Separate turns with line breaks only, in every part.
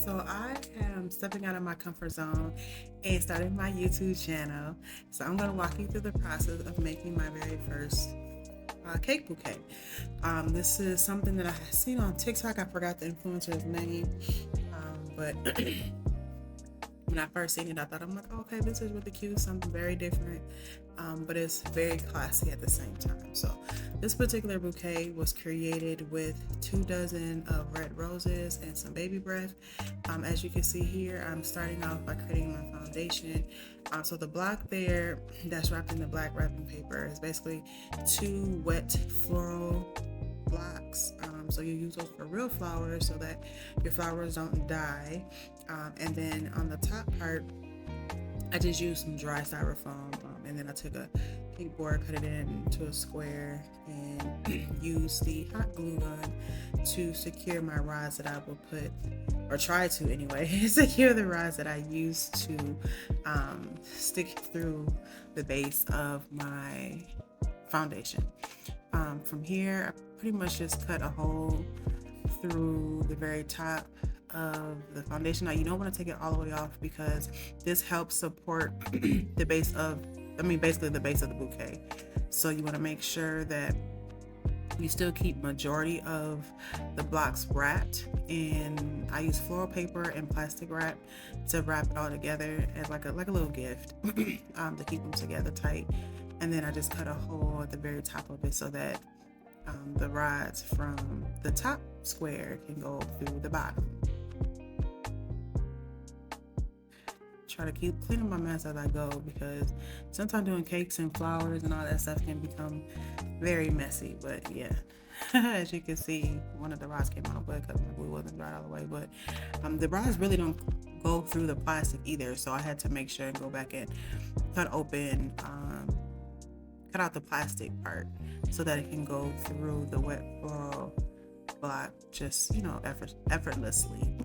So I am stepping out of my comfort zone and starting my YouTube channel. So I'm going to walk you through the process of making my very first cake bouquet. This is something that I had seen on TikTok. I forgot the influencer's name, but when I first seen it, I thought, I'm like, oh, okay, this is really cute, something very different, but it's very classy at the same time. So this particular bouquet was created with 2 dozen of red roses and some baby breath. As you can see here, I'm starting off by creating my foundation. So the block there that's wrapped in the black wrapping paper is basically 2 wet floral blocks. So you use those for real flowers so that your flowers don't die. And then on the top part, I just used some dry styrofoam, and then I took a cake board, cut it into a square, and used the hot glue gun to secure my rods that I will put, or try to anyway, secure the rods that I used to stick through the base of my foundation. From here, I pretty much just cut a hole through the very top of the foundation. Now you don't want to take it all the way off because this helps support the base of, basically the base of the bouquet. So you want to make sure that you still keep majority of the blocks wrapped, and I use floral paper and plastic wrap to wrap it all together as like a little gift to keep them together tight. And then I just cut a hole at the very top of it so that the rods from the top square can go through the bottom. Try to keep cleaning my mess as I go because sometimes doing cakes and flowers and all that stuff can become very messy. But yeah, as you can see, one of the rods came out, but because my glue wasn't dried all the way. But the rods really don't go through the plastic either, so I had to make sure and go back and cut out the plastic part so that it can go through the wet floral block just effortlessly.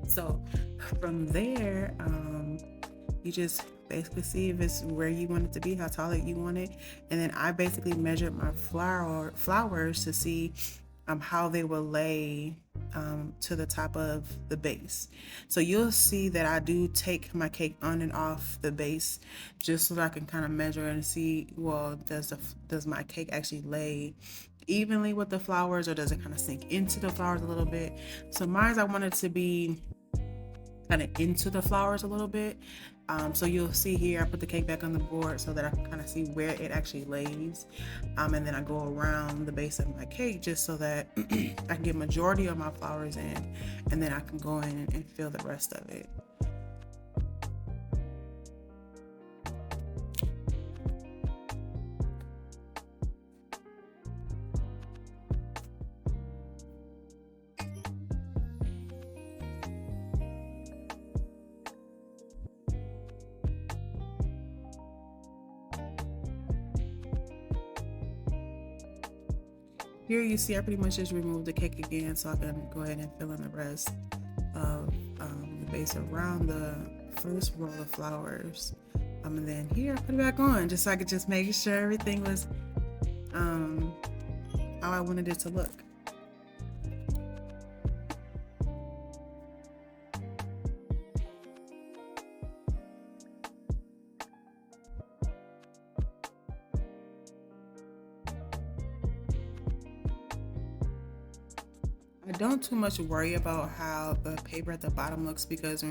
So from there, you just basically see if it's where you want it to be, how tall you want it, and then I basically measured my flowers to see how they will lay to the top of the base. So you'll see that I do take my cake on and off the base just so that I can kind of measure and see, well, does my cake actually lay evenly with the flowers, or does it kind of sink into the flowers a little bit? So mine, I want it to be kind of into the flowers a little bit. So you'll see here, I put the cake back on the board so that I can kind of see where it actually lays. And then I go around the base of my cake just so that I can get majority of my flowers in, and then I can go in and fill the rest of it. Here you see I pretty much just removed the cake again so I can go ahead and fill in the rest of the base around the first row of flowers. And then here I put it back on just so I could just make sure everything was how I wanted it to look. I don't too much worry about how the paper at the bottom looks because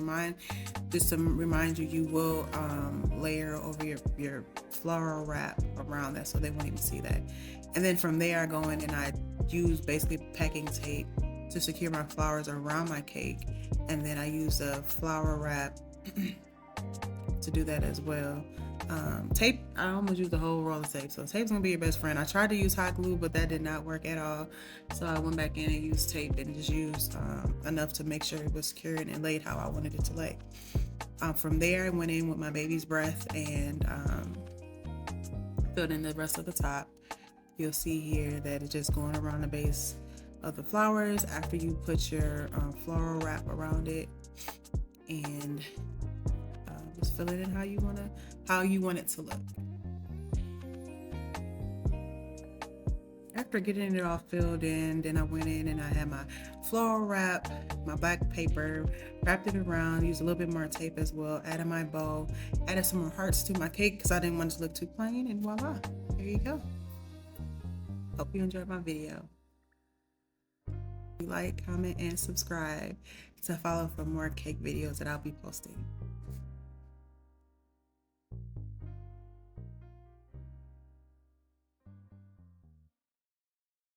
just to remind you, you will layer over your floral wrap around that so they won't even see that. And then from there I go in and I use basically packing tape to secure my flowers around my cake, and then I use a flower wrap to do that as well. Tape, I almost used the whole roll of tape, so tape's gonna be your best friend. I tried to use hot glue, but that did not work at all, so I went back in and used tape and just used enough to make sure it was secured and laid how I wanted it to lay. From there I went in with my baby's breath and filled in the rest of the top. You'll see here that it's just going around the base of the flowers after you put your floral wrap around it, and just fill it in how you want it to look. after getting it all filled in, then I went in and I had my floral wrap, my black paper, wrapped it around, used a little bit more tape as well, added my bow, added some more hearts to my cake because I didn't want it to look too plain, and voila, there you go. Hope you enjoyed my video. Like, comment, and subscribe to follow for more cake videos that I'll be posting.